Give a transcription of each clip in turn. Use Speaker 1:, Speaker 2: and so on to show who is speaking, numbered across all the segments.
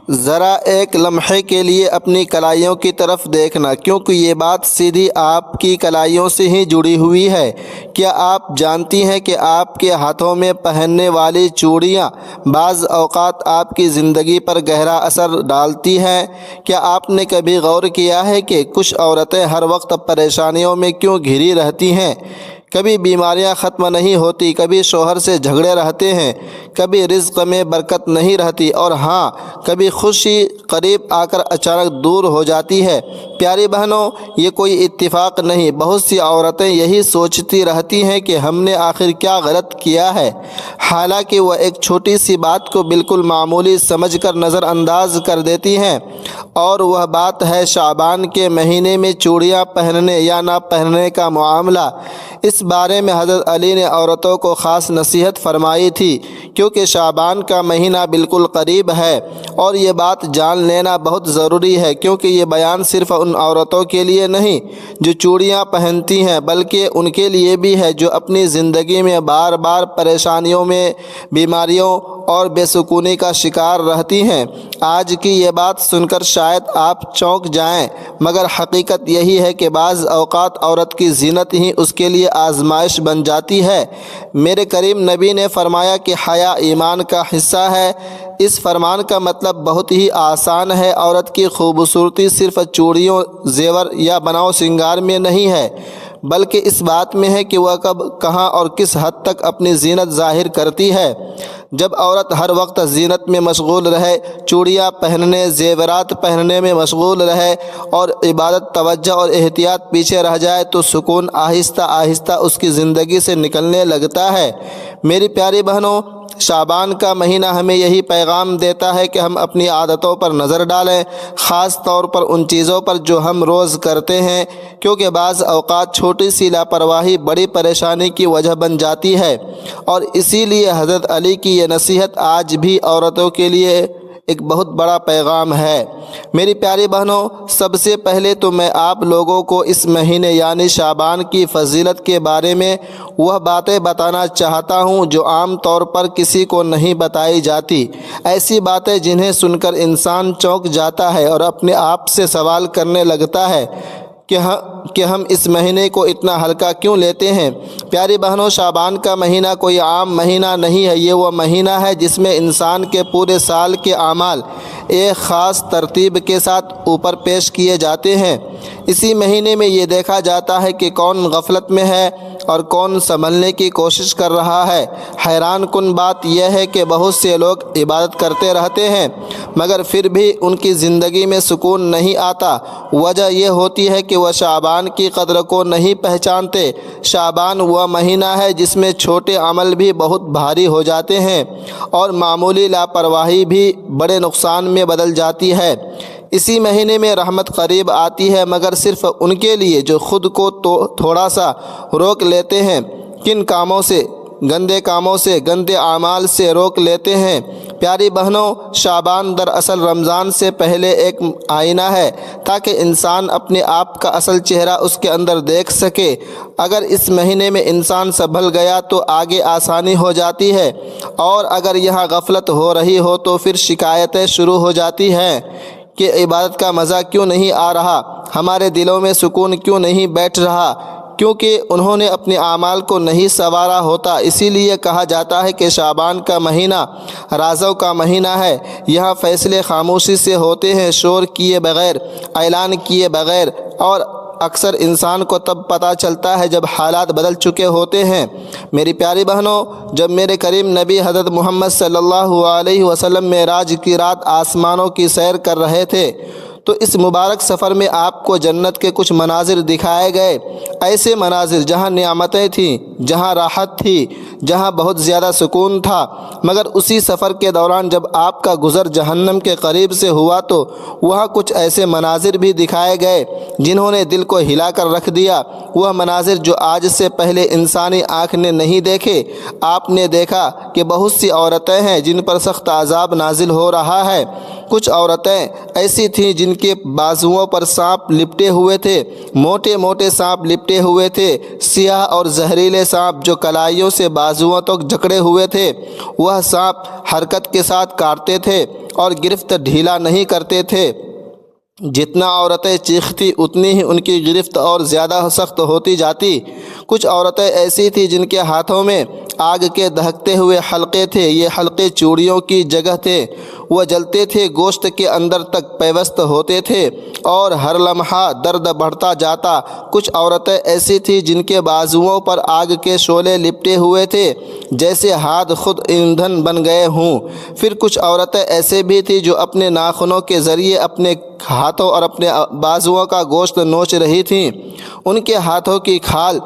Speaker 1: ذرا ایک لمحے کے لیے اپنی کلائیوں کی طرف دیکھنا، کیونکہ یہ بات سیدھی آپ کی کلائیوں سے ہی جڑی ہوئی ہے۔ کیا آپ جانتی ہیں کہ آپ کے ہاتھوں میں پہننے والی چوڑیاں بعض اوقات آپ کی زندگی پر گہرا اثر ڈالتی ہیں؟ کیا آپ نے کبھی غور کیا ہے کہ کچھ عورتیں ہر وقت پریشانیوں میں کیوں گھری رہتی ہیں؟ کبھی بیماریاں ختم نہیں ہوتی، کبھی شوہر سے جھگڑے رہتے ہیں، کبھی رزق میں برکت نہیں رہتی، اور ہاں کبھی خوشی قریب آ کر اچانک دور ہو جاتی ہے۔ پیاری بہنوں، یہ کوئی اتفاق نہیں۔ بہت سی عورتیں یہی سوچتی رہتی ہیں کہ ہم نے آخر کیا غلط کیا ہے، حالانکہ وہ ایک چھوٹی سی بات کو بالکل معمولی سمجھ کر نظر انداز کر دیتی ہیں، اور وہ بات ہے شعبان کے مہینے میں چوڑیاں پہننے یا نہ پہننے کا معاملہ۔ اس بارے میں حضرت علی نے عورتوں کو خاص نصیحت فرمائی تھی، کیونکہ شعبان کا مہینہ بالکل قریب ہے، اور یہ بات جان لینا بہت ضروری ہے، کیونکہ یہ بیان صرف ان عورتوں کے لیے نہیں جو چوڑیاں پہنتی ہیں، بلکہ ان کے لیے بھی ہے جو اپنی زندگی میں بار بار پریشانیوں میں، بیماریوں اور بے سکونی کا شکار رہتی ہیں۔ آج کی یہ بات سن کر شاید آپ چونک جائیں، مگر حقیقت یہی ہے کہ بعض اوقات عورت کی زینت ہی اس کے لیے آزمائش بن جاتی ہے۔ میرے کریم نبی نے فرمایا کہ حیا ایمان کا حصہ ہے۔ اس فرمان کا مطلب بہت ہی آسان ہے۔ عورت کی خوبصورتی صرف چوڑیوں، زیور یا بناؤ سنگار میں نہیں ہے، بلکہ اس بات میں ہے کہ وہ کب، کہاں اور کس حد تک اپنی زینت ظاہر کرتی ہے۔ جب عورت ہر وقت زینت میں مشغول رہے، چوڑیاں پہننے، زیورات پہننے میں مشغول رہے، اور عبادت، توجہ اور احتیاط پیچھے رہ جائے، تو سکون آہستہ آہستہ اس کی زندگی سے نکلنے لگتا ہے۔ میری پیاری بہنوں، شعبان کا مہینہ ہمیں یہی پیغام دیتا ہے کہ ہم اپنی عادتوں پر نظر ڈالیں، خاص طور پر ان چیزوں پر جو ہم روز کرتے ہیں، کیونکہ بعض اوقات چھوٹی سی لاپرواہی بڑی پریشانی کی وجہ بن جاتی ہے۔ اور اسی لیے حضرت علی کی یہ نصیحت آج بھی عورتوں کے لیے ایک بہت بڑا پیغام ہے۔ میری پیاری بہنوں، سب سے پہلے تو میں آپ لوگوں کو اس مہینے یعنی شعبان کی فضیلت کے بارے میں وہ باتیں بتانا چاہتا ہوں جو عام طور پر کسی کو نہیں بتائی جاتی، ایسی باتیں جنہیں سن کر انسان چونک جاتا ہے اور اپنے آپ سے سوال کرنے لگتا ہے کہ ہم اس مہینے کو اتنا ہلکا کیوں لیتے ہیں۔ پیاری بہنوں، شعبان کا مہینہ کوئی عام مہینہ نہیں ہے، یہ وہ مہینہ ہے جس میں انسان کے پورے سال کے اعمال ایک خاص ترتیب کے ساتھ اوپر پیش کیے جاتے ہیں۔ اسی مہینے میں یہ دیکھا جاتا ہے کہ کون غفلت میں ہے اور کون سنبھلنے کی کوشش کر رہا ہے۔ حیران کن بات یہ ہے کہ بہت سے لوگ عبادت کرتے رہتے ہیں، مگر پھر بھی ان کی زندگی میں سکون نہیں آتا۔ وجہ یہ ہوتی ہے کہ وہ شعبان کی قدر کو نہیں پہچانتے۔ شعبان وہ مہینہ ہے جس میں چھوٹے عمل بھی بہت بھاری ہو جاتے ہیں، اور معمولی لاپرواہی بھی بڑے نقصان میں بدل جاتی ہے۔ اسی مہینے میں رحمت قریب آتی ہے، مگر صرف ان کے لیے جو خود کو تھوڑا سا روک لیتے ہیں۔ کن کاموں سے؟ گندے کاموں سے، گندے اعمال سے روک لیتے ہیں۔ پیاری بہنوں، شعبان دراصل رمضان سے پہلے ایک آئینہ ہے، تاکہ انسان اپنے آپ کا اصل چہرہ اس کے اندر دیکھ سکے۔ اگر اس مہینے میں انسان سنبھل گیا تو آگے آسانی ہو جاتی ہے، اور اگر یہاں غفلت ہو رہی ہو تو پھر شکایتیں شروع ہو جاتی ہیں کہ عبادت کا مزہ کیوں نہیں آ رہا، ہمارے دلوں میں سکون کیوں نہیں بیٹھ رہا، کیونکہ انہوں نے اپنے اعمال کو نہیں سنوارا ہوتا۔ اسی لیے کہا جاتا ہے کہ شعبان کا مہینہ رازوں کا مہینہ ہے۔ یہاں فیصلے خاموشی سے ہوتے ہیں، شور کیے بغیر، اعلان کیے بغیر، اور اکثر انسان کو تب پتہ چلتا ہے جب حالات بدل چکے ہوتے ہیں۔ میری پیاری بہنوں، جب میرے کریم نبی حضرت محمد صلی اللہ علیہ وسلم معراج کی رات آسمانوں کی سیر کر رہے تھے، تو اس مبارک سفر میں آپ کو جنت کے کچھ مناظر دکھائے گئے، ایسے مناظر جہاں نعمتیں تھیں، جہاں راحت تھی، جہاں بہت زیادہ سکون تھا۔ مگر اسی سفر کے دوران جب آپ کا گزر جہنم کے قریب سے ہوا تو وہاں کچھ ایسے مناظر بھی دکھائے گئے جنہوں نے دل کو ہلا کر رکھ دیا۔ وہ مناظر جو آج سے پہلے انسانی آنکھ نے نہیں دیکھے۔ آپ نے دیکھا کہ بہت سی عورتیں ہیں جن پر سخت عذاب نازل ہو رہا ہے۔ کچھ عورتیں ایسی تھیں جن کے بازوؤں پر سانپ لپٹے ہوئے تھے، موٹے موٹے سانپ لپٹے ہوئے تھے، سیاہ اور زہریلے سانپ جو کلائیوں سے بازوؤں تک جکڑے ہوئے تھے۔ وہ سانپ حرکت کے ساتھ کاٹتے تھے اور گرفت ڈھیلا نہیں کرتے تھے۔ جتنا عورتیں چیختی اتنی ہی ان کی گرفت اور زیادہ سخت ہوتی جاتی۔ کچھ عورتیں ایسی تھیں جن کے ہاتھوں میں آگ کے دہکتے ہوئے حلقے تھے۔ یہ حلقے چوڑیوں کی جگہ تھے، وہ جلتے تھے، گوشت کے اندر تک پیوست ہوتے تھے اور ہر لمحہ درد بڑھتا جاتا۔ کچھ عورتیں ایسی تھیں جن کے بازوؤں پر آگ کے شعلے لپٹے ہوئے تھے، جیسے ہاتھ خود ایندھن بن گئے ہوں۔ پھر کچھ عورتیں ایسے بھی تھیں جو اپنے ناخنوں کے ذریعے اپنے ہاتھوں اور اپنے بازوؤں کا گوشت نوچ رہی تھیں۔ ان کے ہاتھوں کی کھال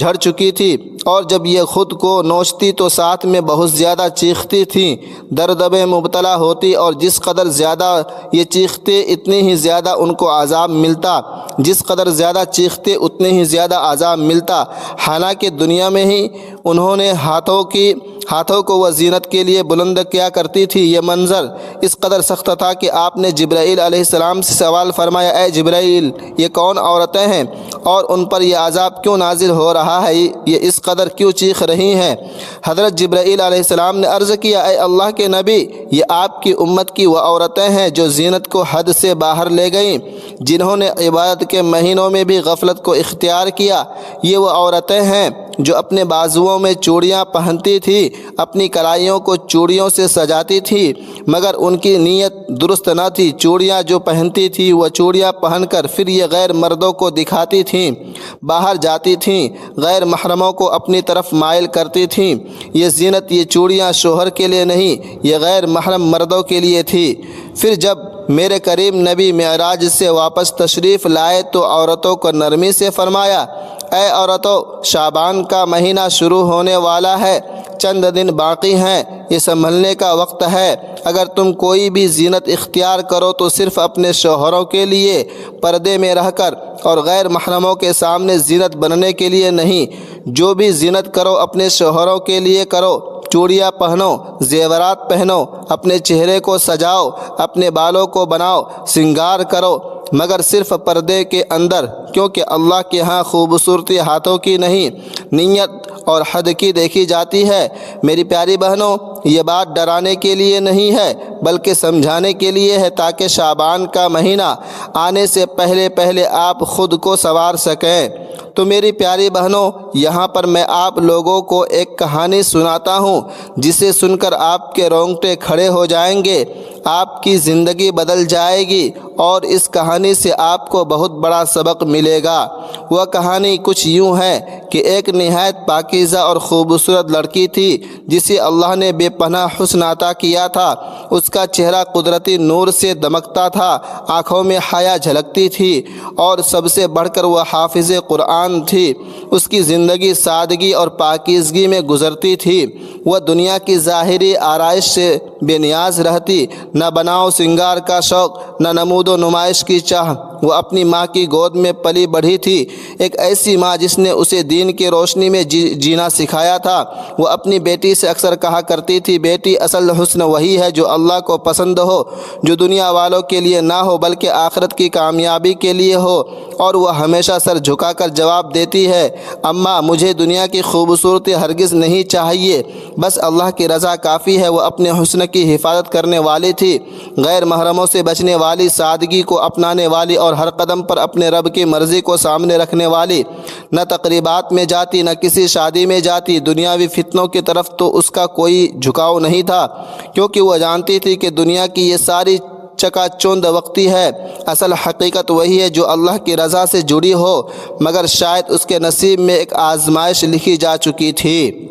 Speaker 1: جھڑ چکی تھی اور جب یہ خود کو نوچتی تو ساتھ میں بہت زیادہ چیختی تھیں، درد میں مبتلا ہوتی، اور جس قدر زیادہ یہ چیختے اتنی ہی زیادہ ان کو عذاب ملتا، جس قدر زیادہ چیختے اتنے ہی زیادہ عذاب ملتا۔ حالانکہ دنیا میں ہی انہوں نے ہاتھوں کو وہ زینت کے لیے بلند کیا کرتی تھی۔ یہ منظر اس قدر سخت تھا کہ آپ نے جبرائیل علیہ السلام سے سوال فرمایا، اے جبرائیل، یہ کون عورتیں ہیں اور ان پر یہ عذاب کیوں نازل ہو رہا ہے؟ یہ اس قدر کیوں چیخ رہی ہیں؟ حضرت جبرائیل علیہ السلام نے عرض کیا، اے اللہ کے نبی، یہ آپ کی امت کی وہ عورتیں ہیں جو زینت کو حد سے باہر لے گئیں، جنہوں نے عبادت کے مہینوں میں بھی غفلت کو اختیار کیا۔ یہ وہ عورتیں ہیں جو اپنے بازوؤں میں چوڑیاں پہنتی تھی، اپنی کلائیوں کو چوڑیوں سے سجاتی تھی، مگر ان کی نیت درست نہ تھی۔ چوڑیاں جو پہنتی تھی وہ چوڑیاں پہن کر پھر یہ غیر مردوں کو دکھاتی تھیں، باہر جاتی تھیں، غیر محرموں کو اپنی طرف مائل کرتی تھیں۔ یہ زینت، یہ چوڑیاں شوہر کے لیے نہیں، یہ غیر محرم مردوں کے لیے تھی۔ پھر جب میرے کریم نبی معراج سے واپس تشریف لائے تو عورتوں کو نرمی سے فرمایا، اے عورتوں، شعبان کا مہینہ شروع ہونے والا ہے، چند دن باقی ہیں، یہ سنبھلنے کا وقت ہے۔ اگر تم کوئی بھی زینت اختیار کرو تو صرف اپنے شوہروں کے لیے پردے میں رہ کر اور غیر محرموں کے سامنے زینت بننے کے لیے نہیں۔ جو بھی زینت کرو اپنے شوہروں کے لیے کرو، چوڑیاں پہنو، زیورات پہنو، اپنے چہرے کو سجاؤ، اپنے بالوں کو بناؤ، سنگار کرو، مگر صرف پردے کے اندر، کیونکہ اللہ کے ہاں خوبصورتی ہاتھوں کی نہیں، نیت اور حد کی دیکھی جاتی ہے۔ میری پیاری بہنوں، یہ بات ڈرانے کے لیے نہیں ہے بلکہ سمجھانے کے لیے ہے، تاکہ شعبان کا مہینہ آنے سے پہلے پہلے آپ خود کو سنوار سکیں۔ تو میری پیاری بہنوں، یہاں پر میں آپ لوگوں کو ایک کہانی سناتا ہوں جسے سن کر آپ کے رونگٹے کھڑے ہو جائیں گے، آپ کی زندگی بدل جائے گی اور اس کہانی سے آپ کو بہت بڑا سبق ملے گا۔ وہ کہانی کچھ یوں ہے کہ ایک نہایت پاکیزہ اور خوبصورت لڑکی تھی جسے اللہ نے بے پناہ حسن عطا کیا تھا۔ اس کا چہرہ قدرتی نور سے دمکتا تھا، آنکھوں میں حیا جھلکتی تھی اور سب سے بڑھ کر وہ حافظ قرآن تھی۔ اس کی زندگی سادگی اور پاکیزگی میں گزرتی تھی۔ وہ دنیا کی ظاہری آرائش سے بے نیاز رہتی، نہ بناؤ سنگار کا شوق، نہ نمود و نمائش کی چاہ۔ وہ اپنی ماں کی گود میں پلی بڑھی تھی، ایک ایسی ماں جس نے اسے دین کی روشنی میں جینا سکھایا تھا۔ وہ اپنی بیٹی سے اکثر کہا کرتی تھی، بیٹی، اصل حسن وہی ہے جو اللہ کو پسند ہو، جو دنیا والوں کے لیے نہ ہو بلکہ آخرت کی کامیابی کے لیے ہو۔ اور وہ ہمیشہ سر جھکا کر جواب دیتی ہے، اماں، مجھے دنیا کی خوبصورتی ہرگز نہیں چاہیے، بس اللہ کی رضا کافی ہے۔ وہ اپنے حسن کی حفاظت کرنے والی تھی، غیر محرموں سے بچنے والی، سادگی کو اپنانے والی اور ہر قدم پر اپنے رب کی مرضی کو سامنے رکھنے والی۔ نہ تقریبات میں جاتی، نہ کسی شادی میں جاتی، دنیاوی فتنوں کی طرف تو اس کا کوئی جھکاؤ نہیں تھا، کیونکہ وہ جانتی تھی کہ دنیا کی یہ ساری چکا چوند وقتی ہے، اصل حقیقت وہی ہے جو اللہ کی رضا سے جڑی ہو، مگر شاید اس کے نصیب میں ایک آزمائش لکھی جا چکی تھی۔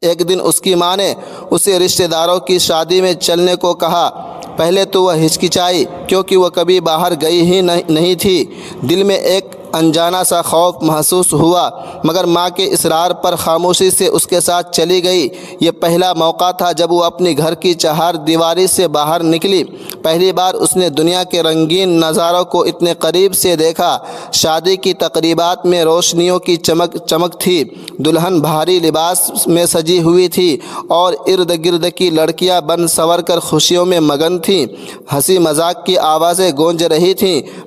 Speaker 1: ایک دن اس کی ماں نے اسے رشتہ داروں کی شادی میں چلنے کو کہا۔ پہلے تو وہ ہچکچائی، کیونکہ وہ کبھی باہر گئی ہی نہیں تھی۔ دل میں ایک انجانا سا خوف محسوس ہوا، مگر ماں کے اصرار پر خاموشی سے اس کے ساتھ چلی گئی۔ یہ پہلا موقع تھا جب وہ اپنی گھر کی چہار دیواری سے باہر نکلی۔ پہلی بار اس نے دنیا کے رنگین نظاروں کو اتنے قریب سے دیکھا۔ شادی کی تقریبات میں روشنیوں کی چمک تھی، دلہن بھاری لباس میں سجی ہوئی تھی اور ارد گرد کی لڑکیاں بن سنور کر خوشیوں میں مگن تھیں۔ ہنسی مذاق کی آوازیں گونج رہی تھیں،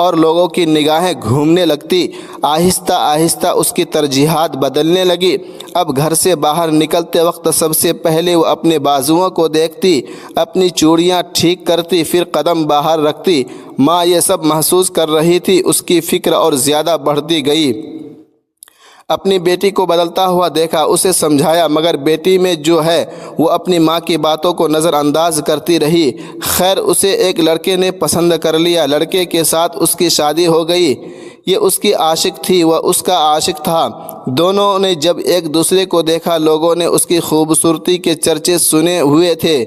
Speaker 1: اور لوگوں کی نگاہیں گھومنے لگتی۔ آہستہ آہستہ اس کی ترجیحات بدلنے لگی۔ اب گھر سے باہر نکلتے وقت سب سے پہلے وہ اپنے بازوؤں کو دیکھتی، اپنی چوڑیاں ٹھیک کرتی، پھر قدم باہر رکھتی۔ ماں یہ سب محسوس کر رہی تھی، اس کی فکر اور زیادہ بڑھتی گئی۔ اپنی بیٹی کو بدلتا ہوا دیکھا، اسے سمجھایا، مگر بیٹی میں جو ہے وہ اپنی ماں کی باتوں کو نظر انداز کرتی رہی۔ خیر، اسے ایک لڑکے نے پسند کر لیا، لڑکے کے ساتھ اس کی شادی ہو گئی۔ یہ اس کی عاشق تھی، وہ اس کا عاشق تھا۔ دونوں نے جب ایک دوسرے کو دیکھا، لوگوں نے اس کی خوبصورتی کے چرچے سنے ہوئے تھے،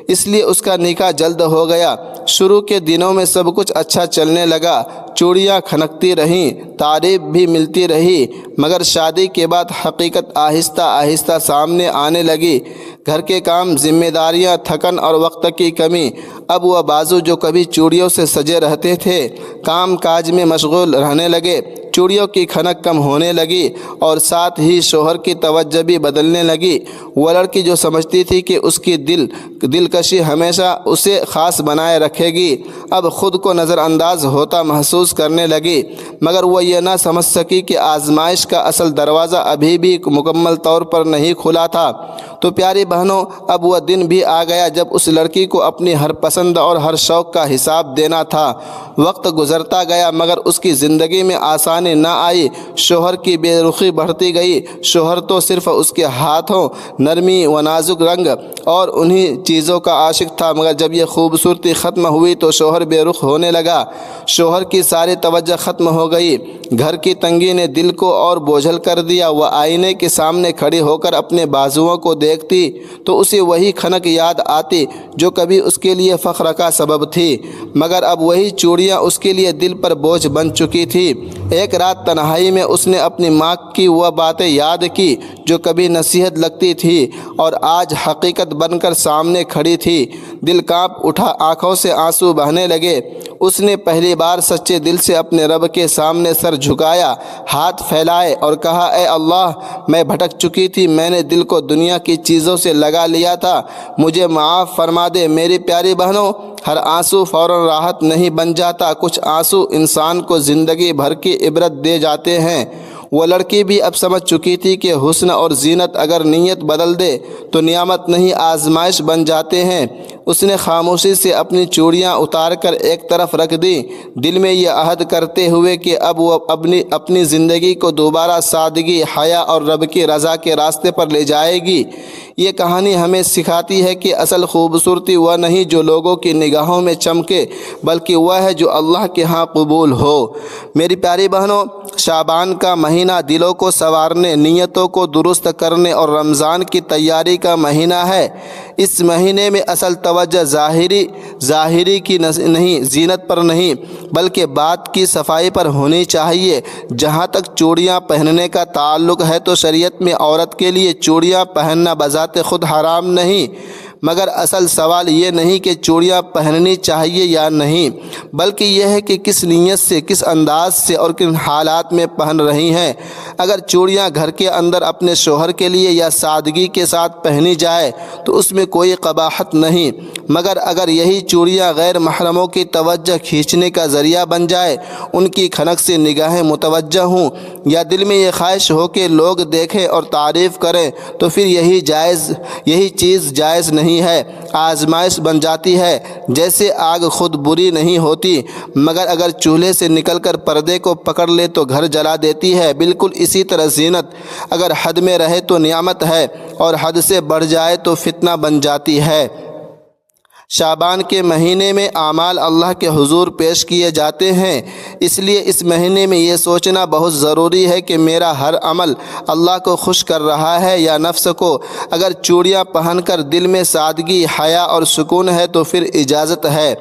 Speaker 1: اس لیے اس کا نکاح جلد ہو گیا۔ شروع کے دنوں میں سب کچھ اچھا چلنے لگا، چوڑیاں کھنکتی رہیں، تعریف بھی ملتی رہی، مگر شادی کے بعد حقیقت آہستہ آہستہ سامنے آنے لگی۔ گھر کے کام، ذمہ داریاں، تھکن اور وقت کی کمی۔ اب وہ بازو جو کبھی چوڑیوں سے سجے رہتے تھے، کام کاج میں مشغول رہنے لگے، چوڑیوں کی کھنک کم ہونے لگی اور ساتھ ہی شوہر کی توجہ بھی بدلنے لگی۔ وہ لڑکی جو سمجھتی تھی کہ اس کی دلکشی ہمیشہ اسے خاص بنائے رکھے گی، اب خود کو نظر انداز ہوتا محسوس کرنے لگی، مگر وہ یہ نہ سمجھ سکی کہ آزمائش کا اصل دروازہ ابھی بھی مکمل طور پر نہیں کھلا تھا۔ تو پیاری بہنوں، اب وہ دن بھی آ گیا جب اس لڑکی کو اپنی ہر پسند اور ہر شوق کا حساب دینا تھا۔ وقت گزرتا گیا مگر اس کی زندگی میں آسانی نہ آئی، شوہر کی بے رخی بڑھتی گئی۔ شوہر تو صرف اس کے ہاتھوں، نرمی و نازک رنگ اور انہی چیزوں کا عاشق تھا، مگر جب یہ خوبصورتی ختم ہوئی تو شوہر بے رخ ہونے لگا، شوہر کی ساری توجہ ختم ہو گئی۔ گھر کی تنگی نے دل کو اور بوجھل کر دیا۔ وہ آئینے کے سامنے کھڑی ہو کر اپنے بازوؤں کو دیکھتی تو اسے وہی کھنک یاد آتی جو کبھی اس کے لیے فخر کا سبب تھی، مگر اب وہی چوڑیاں اس کے لیے دل پر بوجھ بن چکی تھی۔ ایک رات تنہائی میں اس نے اپنی ماں کی وہ باتیں یاد کی جو کبھی نصیحت لگتی تھی اور آج حقیقت بن کر سامنے کھڑی تھی۔ دل کانپ اٹھا، آنکھوں سے آنسو بہنے لگے۔ اس نے پہلی بار سچے دل سے اپنے رب کے سامنے سر جھکایا، ہاتھ پھیلائے اور کہا، اے اللہ، میں بھٹک چکی تھی، میں نے دل کو دنیا کی چیزوں سے لگا لیا تھا، مجھے معاف فرما دے۔ میری پیاری بہنوں، ہر آنسو فوراً راحت نہیں بن جاتا، کچھ آنسو انسان کو زندگی بھر کی عبرت دے جاتے ہیں۔ وہ لڑکی بھی اب سمجھ چکی تھی کہ حسن اور زینت اگر نیت بدل دے تو نعمت نہیں آزمائش بن جاتے ہیں۔ اس نے خاموشی سے اپنی چوڑیاں اتار کر ایک طرف رکھ دیں، دل میں یہ عہد کرتے ہوئے کہ اب وہ اپنی زندگی کو دوبارہ سادگی، حیا اور رب کی رضا کے راستے پر لے جائے گی۔ یہ کہانی ہمیں سکھاتی ہے کہ اصل خوبصورتی وہ نہیں جو لوگوں کی نگاہوں میں چمکے، بلکہ وہ ہے جو اللہ کے ہاں قبول ہو۔ میری پیاری بہنوں، شعبان کا مہینہ دلوں کو سنوارنے، نیتوں کو درست کرنے اور رمضان کی تیاری کا مہینہ ہے۔ اس مہینے میں اصل توجہ ظاہری کی نہیں، زینت پر نہیں، بلکہ بات کی صفائی پر ہونی چاہیے۔ جہاں تک چوڑیاں پہننے کا تعلق ہے تو شریعت میں عورت کے لیے چوڑیاں پہننا بذات خود حرام نہیں، مگر اصل سوال یہ نہیں کہ چوڑیاں پہننی چاہیے یا نہیں، بلکہ یہ ہے کہ کس نیت سے، کس انداز سے اور کن حالات میں پہن رہی ہیں۔ اگر چوڑیاں گھر کے اندر اپنے شوہر کے لیے یا سادگی کے ساتھ پہنی جائے تو اس میں کوئی قباحت نہیں، مگر اگر یہی چوڑیاں غیر محرموں کی توجہ کھینچنے کا ذریعہ بن جائے، ان کی کھنک سے نگاہیں متوجہ ہوں یا دل میں یہ خواہش ہو کہ لوگ دیکھیں اور تعریف کریں تو پھر یہی چیز جائز نہیں ہے، آزمائش بن جاتی ہے۔ جیسے آگ خود بری نہیں ہوتی، مگر اگر چولہے سے نکل کر پردے کو پکڑ لے تو گھر جلا دیتی ہے، بالکل اسی طرح زینت اگر حد میں رہے تو نعمت ہے اور حد سے بڑھ جائے تو فتنہ بن جاتی ہے۔ شعبان کے مہینے میں اعمال اللہ کے حضور پیش کیے جاتے ہیں، اس لیے اس مہینے میں یہ سوچنا بہت ضروری ہے کہ میرا ہر عمل اللہ کو خوش کر رہا ہے یا نفس کو۔ اگر چوڑیاں پہن کر دل میں سادگی، حیا اور سکون ہے تو پھر اجازت ہے،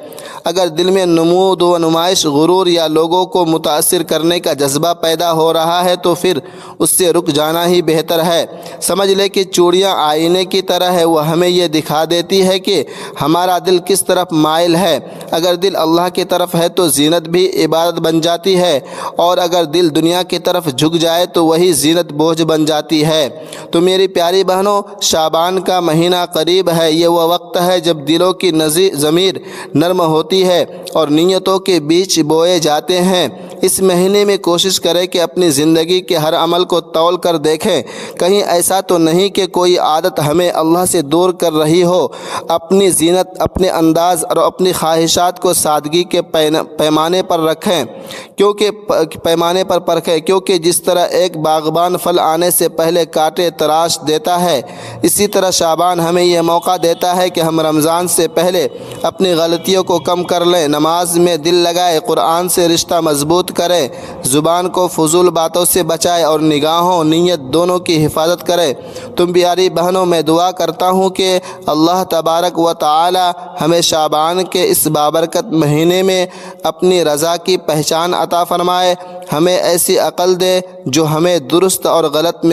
Speaker 1: اگر دل میں نمود و نمائش، غرور یا لوگوں کو متاثر کرنے کا جذبہ پیدا ہو رہا ہے تو پھر اس سے رک جانا ہی بہتر ہے۔ سمجھ لے کہ چوڑیاں آئینے کی طرح ہے، وہ ہمیں یہ دکھا دیتی ہے کہ ہمارا ہمارا دل کس طرف مائل ہے۔ اگر دل اللہ کی طرف ہے تو زینت بھی عبادت بن جاتی ہے، اور اگر دل دنیا کی طرف جھک جائے تو وہی زینت بوجھ بن جاتی ہے۔ تو میری پیاری بہنوں، شعبان کا مہینہ قریب ہے۔ یہ وہ وقت ہے جب دلوں کی ضمیر نرم ہوتی ہے اور نیتوں کے بیج بوئے جاتے ہیں۔ اس مہینے میں کوشش کریں کہ اپنی زندگی کے ہر عمل کو تول کر دیکھیں، کہیں ایسا تو نہیں کہ کوئی عادت ہمیں اللہ سے دور کر رہی ہو۔ اپنی زینت، اپنے انداز اور اپنی خواہشات کو سادگی کے پیمانے پر رکھیں، کیونکہ جس طرح ایک باغبان پھل آنے سے پہلے کانٹے تراش دیتا ہے، اسی طرح شعبان ہمیں یہ موقع دیتا ہے کہ ہم رمضان سے پہلے اپنی غلطیوں کو کم کر لیں، نماز میں دل لگائے، قرآن سے رشتہ مضبوط کریں، زبان کو فضول باتوں سے بچائے اور نگاہوں نیت دونوں کی حفاظت کرے۔ تم پیاری بہنوں، میں دعا کرتا ہوں کہ اللہ تبارک و تعالی ہمیں شعبان کے اس بابرکت مہینے میں اپنی رضا کی پہچان عطا فرمائے، ہمیں ایسی عقل دے جو ہمیں درست اور غلط میں